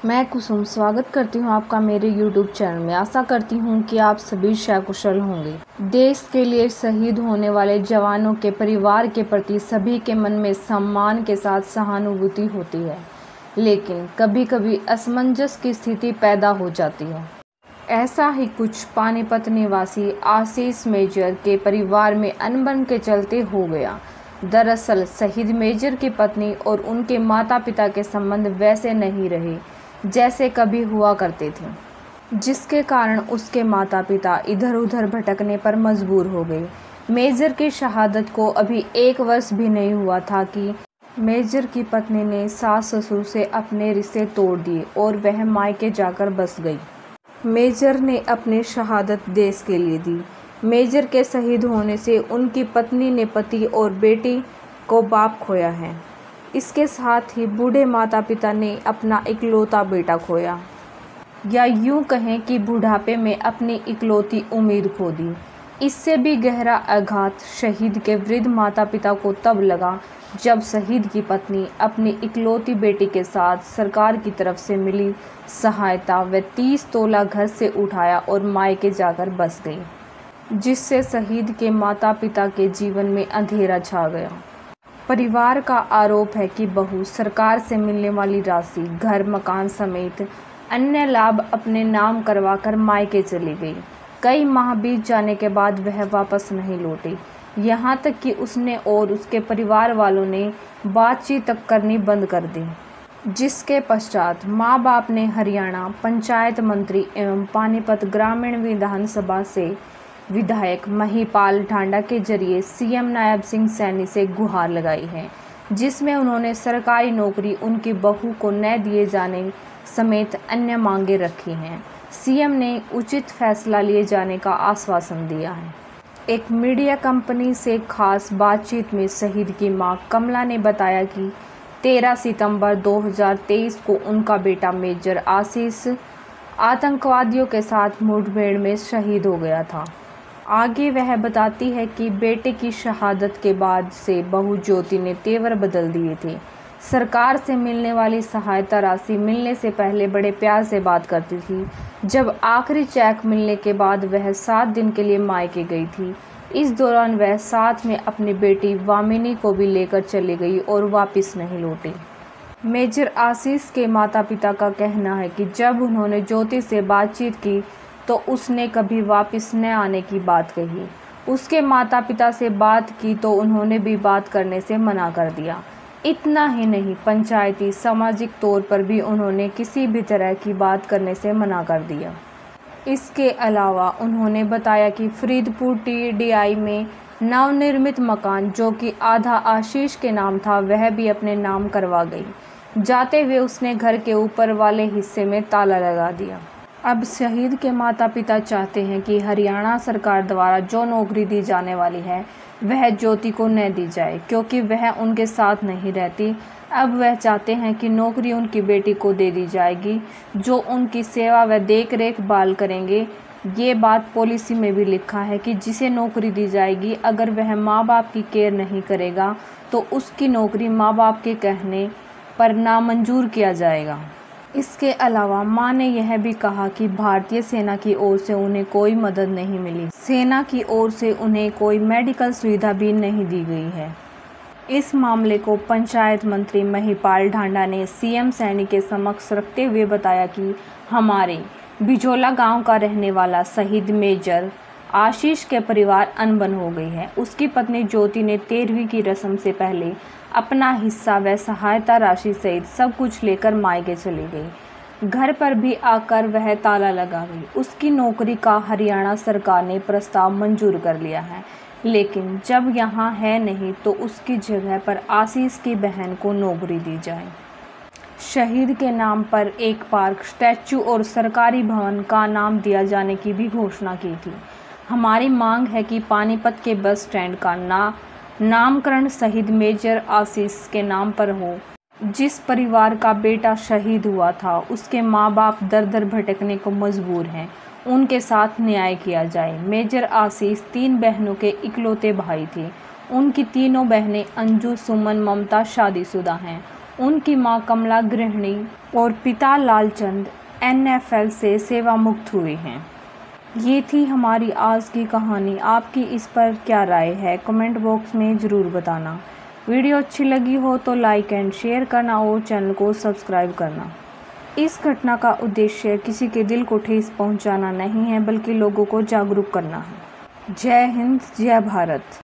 मैं कुसुम स्वागत करती हूँ आपका मेरे YouTube चैनल में। आशा करती हूँ कि आप सभी सकुशल होंगे। देश के लिए शहीद होने वाले जवानों के परिवार के प्रति सभी के मन में सम्मान के साथ सहानुभूति होती है, लेकिन कभी कभी असमंजस की स्थिति पैदा हो जाती है। ऐसा ही कुछ पानीपत निवासी आशीष मेजर के परिवार में अनबन के चलते हो गया। दरअसल शहीद मेजर की पत्नी और उनके माता पिता के संबंध वैसे नहीं रहे जैसे कभी हुआ करते थे, जिसके कारण उसके माता पिता इधर उधर भटकने पर मजबूर हो गए। मेजर की शहादत को अभी 1 वर्ष भी नहीं हुआ था कि मेजर की पत्नी ने सास ससुर से अपने रिश्ते तोड़ दिए और वह मायके जाकर बस गई। मेजर ने अपनी शहादत देश के लिए दी। मेजर के शहीद होने से उनकी पत्नी ने पति और बेटी को बाप खोया है। इसके साथ ही बूढ़े माता पिता ने अपना इकलौता बेटा खोया, या यूं कहें कि बुढ़ापे में अपनी इकलौती उम्मीद खो दी। इससे भी गहरा आघात शहीद के वृद्ध माता पिता को तब लगा जब शहीद की पत्नी अपनी इकलौती बेटी के साथ सरकार की तरफ से मिली सहायता व 30 तोला घर से उठाया और मायके जाकर बस गई, जिससे शहीद के माता पिता के जीवन में अंधेरा छा गया। परिवार का आरोप है कि बहू सरकार से मिलने वाली राशि, घर मकान समेत अन्य लाभ अपने नाम करवाकर मायके चली गई। कई माह बीत जाने के बाद वह वापस नहीं लौटी, यहाँ तक कि उसने और उसके परिवार वालों ने बातचीत तक करनी बंद कर दी। जिसके पश्चात माँ बाप ने हरियाणा पंचायत मंत्री एवं पानीपत ग्रामीण विधानसभा से विधायक महिपाल ढांडा के जरिए सीएम नायब सिंह सैनी से गुहार लगाई है, जिसमें उन्होंने सरकारी नौकरी उनकी बहू को न दिए जाने समेत अन्य मांगे रखी हैं। सीएम ने उचित फैसला लिए जाने का आश्वासन दिया है। एक मीडिया कंपनी से खास बातचीत में शहीद की मां कमला ने बताया कि 13 सितंबर 2023 को उनका बेटा मेजर आशीष आतंकवादियों के साथ मुठभेड़ में शहीद हो गया था। आगे वह बताती है कि बेटे की शहादत के बाद से बहू ज्योति ने तेवर बदल दिए थे। सरकार से मिलने वाली सहायता राशि मिलने से पहले बड़े प्यार से बात करती थी। जब आखिरी चेक मिलने के बाद वह 7 दिन के लिए मायके गई थी। इस दौरान वह साथ में अपनी बेटी वामिनी को भी लेकर चली गई और वापस नहीं लौटी। मेजर आशीष के माता पिता का कहना है कि जब उन्होंने ज्योति से बातचीत की तो उसने कभी वापस न आने की बात कही। उसके माता पिता से बात की तो उन्होंने भी बात करने से मना कर दिया। इतना ही नहीं, पंचायती सामाजिक तौर पर भी उन्होंने किसी भी तरह की बात करने से मना कर दिया। इसके अलावा उन्होंने बताया कि फरीदपुर TDI में नवनिर्मित मकान, जो कि आधा आशीष के नाम था, वह भी अपने नाम करवा गई। जाते हुए उसने घर के ऊपर वाले हिस्से में ताला लगा दिया। अब शहीद के माता पिता चाहते हैं कि हरियाणा सरकार द्वारा जो नौकरी दी जाने वाली है वह ज्योति को न दी जाए, क्योंकि वह उनके साथ नहीं रहती। अब वह चाहते हैं कि नौकरी उनकी बेटी को दे दी जाएगी, जो उनकी सेवा व देख रेख बाल करेंगे। ये बात पॉलिसी में भी लिखा है कि जिसे नौकरी दी जाएगी, अगर वह माँ बाप की केयर नहीं करेगा तो उसकी नौकरी माँ बाप के कहने पर नामंजूर किया जाएगा। इसके अलावा मां ने यह भी कहा कि भारतीय सेना की ओर से उन्हें कोई मदद नहीं मिली। सेना की ओर से उन्हें कोई मेडिकल सुविधा भी नहीं दी गई है। इस मामले को पंचायत मंत्री महिपाल ढांडा ने सीएम सैनी के समक्ष रखते हुए बताया कि हमारे बिजोला गांव का रहने वाला शहीद मेजर आशीष के परिवार अनबन हो गई है। उसकी पत्नी ज्योति ने 13वीं की रस्म से पहले अपना हिस्सा व सहायता राशि सहित सब कुछ लेकर मायके चली गई। घर पर भी आकर वह ताला लगा गई। उसकी नौकरी का हरियाणा सरकार ने प्रस्ताव मंजूर कर लिया है, लेकिन जब यहाँ है नहीं तो उसकी जगह पर आशीष की बहन को नौकरी दी जाए। शहीद के नाम पर एक पार्क, स्टैचू और सरकारी भवन का नाम दिया जाने की भी घोषणा की थी। हमारी मांग है कि पानीपत के बस स्टैंड का नामकरण शहीद मेजर आशीष के नाम पर हो। जिस परिवार का बेटा शहीद हुआ था उसके माँ बाप दर दर भटकने को मजबूर हैं, उनके साथ न्याय किया जाए। मेजर आशीष 3 बहनों के इकलौते भाई थे। उनकी तीनों बहनें अंजू, सुमन, ममता शादीशुदा हैं उनकी मां कमला गृहिणी और पिता लालचंद NFL से सेवा मुक्त हुए हैं। ये थी हमारी आज की कहानी। आपकी इस पर क्या राय है, कमेंट बॉक्स में ज़रूर बताना। वीडियो अच्छी लगी हो तो लाइक एंड शेयर करना और चैनल को सब्सक्राइब करना। इस घटना का उद्देश्य किसी के दिल को ठेस पहुंचाना नहीं है, बल्कि लोगों को जागरूक करना है। जय हिंद, जय भारत।